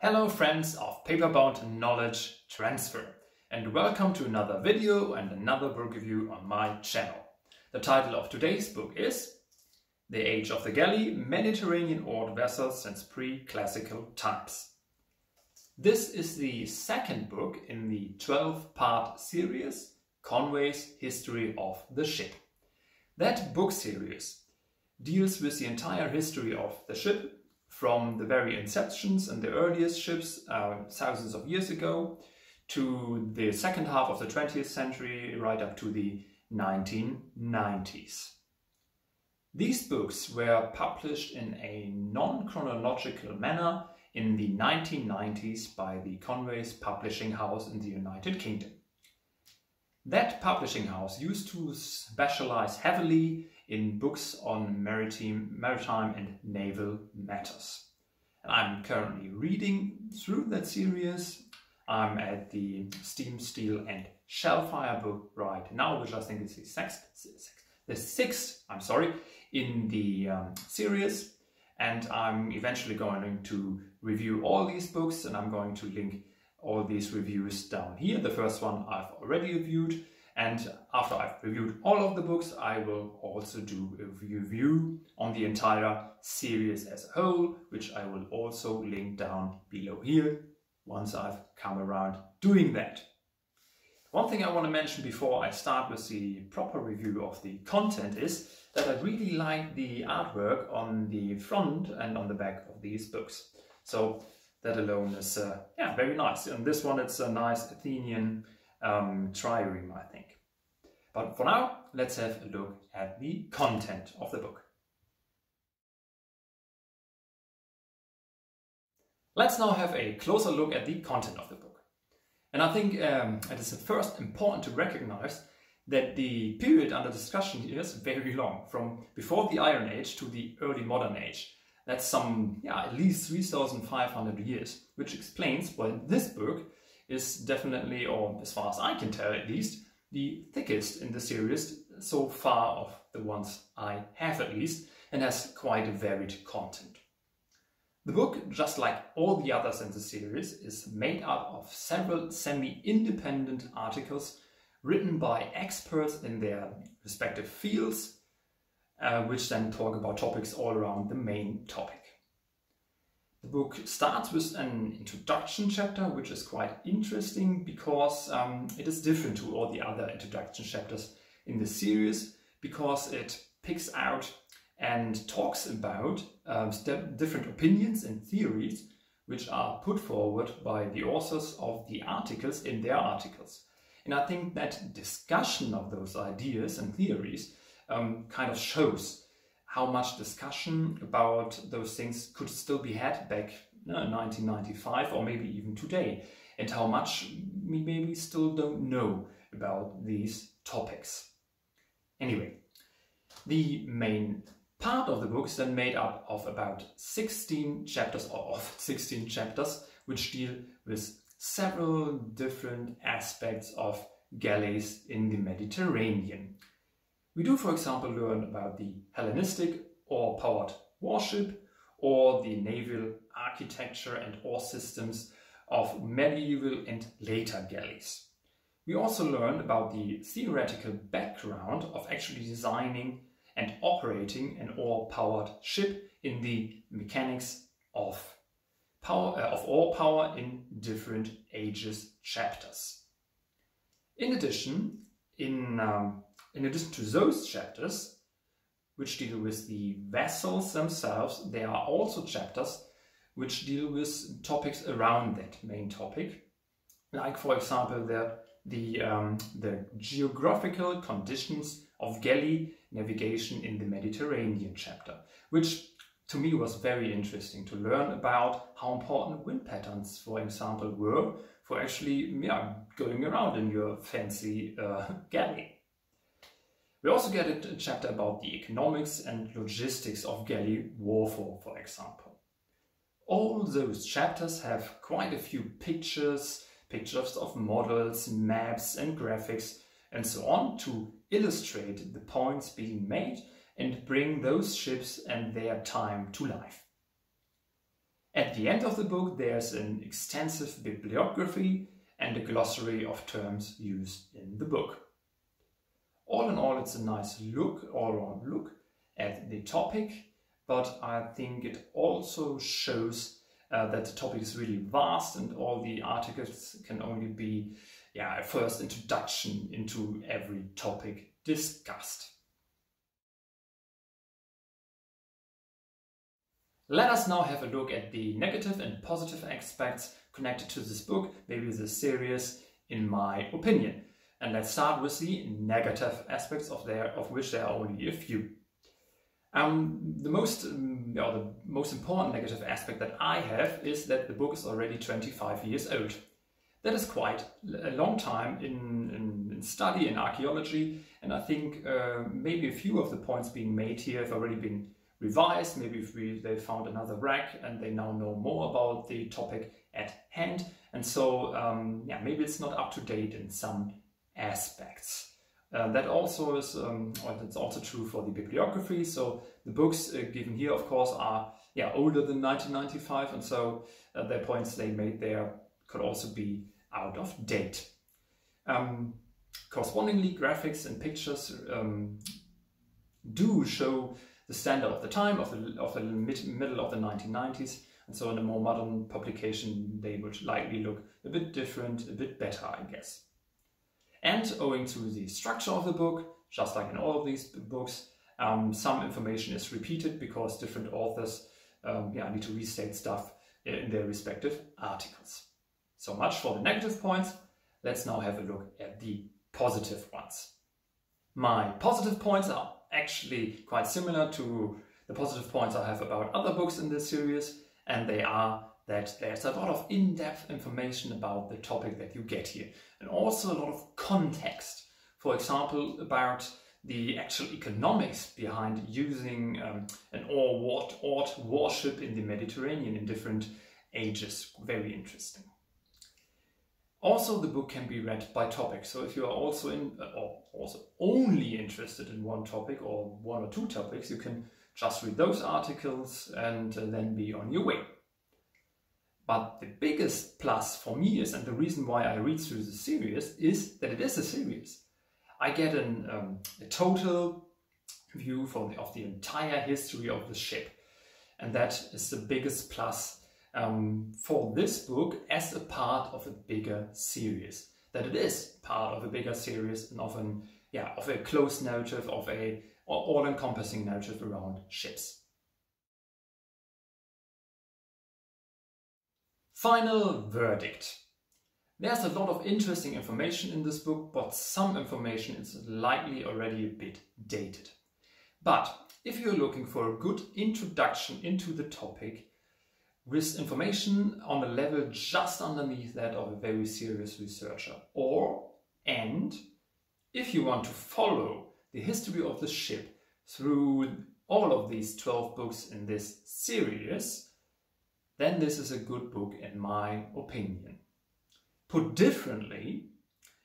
Hello friends of paperbound knowledge transfer, and welcome to another video and another book review on my channel. The title of today's book is The Age of the Galley, Mediterranean Oared Vessels since Pre-Classical Times. This is the second book in the 12-part series Conway's History of the Ship. That book series deals with the entire history of the ship, from the very inceptions and the earliest ships thousands of years ago to the second half of the 20th century, right up to the 1990s. These books were published in a non-chronological manner in the 1990s by the Conway's publishing house in the United Kingdom. That publishing house used to specialize heavily in books on maritime and naval matters. And I'm currently reading through that series. I'm at the Steam, Steel and Shellfire book right now, which I think is the sixth in the series. And I'm eventually going to review all these books, and I'm going to link all these reviews down here. The first one I've already reviewed. And after I've reviewed all of the books, I will also do a review on the entire series as a whole, which I will also link down below here once I've come around doing that. One thing I want to mention before I start with the proper review of the content is that I really like the artwork on the front and on the back of these books. So that alone is very nice. And this one, it's a nice Athenian trireme, I think. But for now, let's have a look at the content of the book. Let's now have a closer look at the content of the book. And I think it is first important to recognize that the period under discussion here is very long, from before the Iron Age to the early modern age. That's some, at least 3,500 years, which explains why this book is definitely, or as far as I can tell at least, the thickest in the series so far of the ones I have at least, and has quite a varied content. The book, just like all the others in the series, is made up of several semi-independent articles written by experts in their respective fields, which then talk about topics all around the main topic. The book starts with an introduction chapter, which is quite interesting because it is different to all the other introduction chapters in the series, because it picks out and talks about different opinions and theories which are put forward by the authors of the articles in their articles. And I think that discussion of those ideas and theories kind of shows how much discussion about those things could still be had back in 1995 or maybe even today, and how much we maybe still don't know about these topics. Anyway, the main part of the book is then made up of about 16 chapters, which deal with several different aspects of galleys in the Mediterranean. We do, for example, learn about the Hellenistic oar-powered warship, or the naval architecture and oar systems of medieval and later galleys. We also learn about the theoretical background of actually designing and operating an oar-powered ship in the mechanics of oar power in different ages chapters. In addition to those chapters, which deal with the vessels themselves, there are also chapters which deal with topics around that main topic, like, for example, the geographical conditions of galley navigation in the Mediterranean chapter, which to me was very interesting to learn about how important wind patterns, for example, were for actually going around in your fancy galley. We also get a chapter about the economics and logistics of galley warfare, for example. All those chapters have quite a few pictures of models, maps and graphics and so on to illustrate the points being made and bring those ships and their time to life. At the end of the book there's an extensive bibliography and a glossary of terms used in the book. All in all, it's a nice all-around look at the topic, but I think it also shows that the topic is really vast and all the articles can only be a first introduction into every topic discussed. Let us now have a look at the negative and positive aspects connected to this book, maybe this series, in my opinion. And let's start with the negative aspects of which there are only a few. The most important negative aspect that I have is that the book is already 25 years old. That is quite a long time in study in archaeology, and I think maybe a few of the points being made here have already been revised. Maybe if they found another wreck and they now know more about the topic at hand, and so maybe it's not up to date in some aspects. That also is, it's also true for the bibliography. So the books given here, of course, are older than 1995, and so the points they made there could also be out of date. Correspondingly, graphics and pictures do show the standard of the time, of the middle of the 1990s, and so in a more modern publication they would likely look a bit different, a bit better, I guess. And owing to the structure of the book, just like in all of these books, some information is repeated because different authors need to restate stuff in their respective articles. So much for the negative points. Let's now have a look at the positive ones. My positive points are actually quite similar to the positive points I have about other books in this series, and they are that there's a lot of in-depth information about the topic that you get here, and also a lot of context. For example, about the actual economics behind using an oared warship in the Mediterranean in different ages. Very interesting. Also, the book can be read by topic. So if you are also only interested in one topic or one or two topics, you can just read those articles and then be on your way. But the biggest plus for me is, and the reason why I read through the series, is that it is a series. I get a total view of the entire history of the ship. And that is the biggest plus for this book as a part of a bigger series. That it is part of a bigger series and of a close narrative, of a all-encompassing narrative around ships. Final verdict. There's a lot of interesting information in this book, but some information is likely already a bit dated. But if you're looking for a good introduction into the topic, with information on a level just underneath that of a very serious researcher, and if you want to follow the history of the ship through all of these 12 books in this series, then this is a good book in my opinion. Put differently,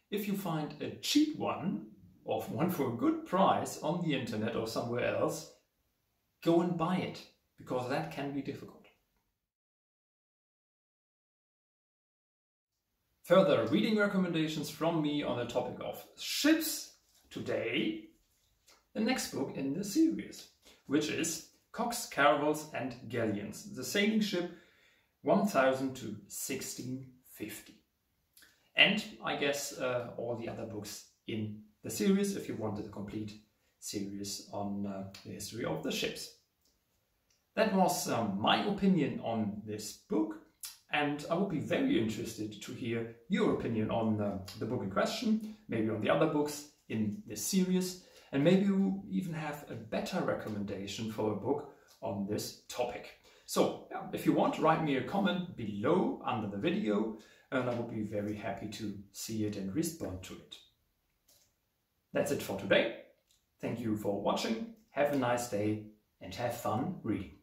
if you find a cheap one, or one for a good price on the internet or somewhere else, go and buy it, because that can be difficult. Further reading recommendations from me on the topic of ships today, the next book in the series, which is Cogs, Caravels and Galleons, the sailing ship 1000 to 1650. And I guess all the other books in the series if you wanted a complete series on the history of the ships. That was my opinion on this book. And I would be very interested to hear your opinion on the book in question, maybe on the other books in this series, and maybe you even have a better recommendation for a book on this topic. So if you want, write me a comment below under the video, and I would be very happy to see it and respond to it. That's it for today. Thank you for watching, have a nice day, and have fun reading.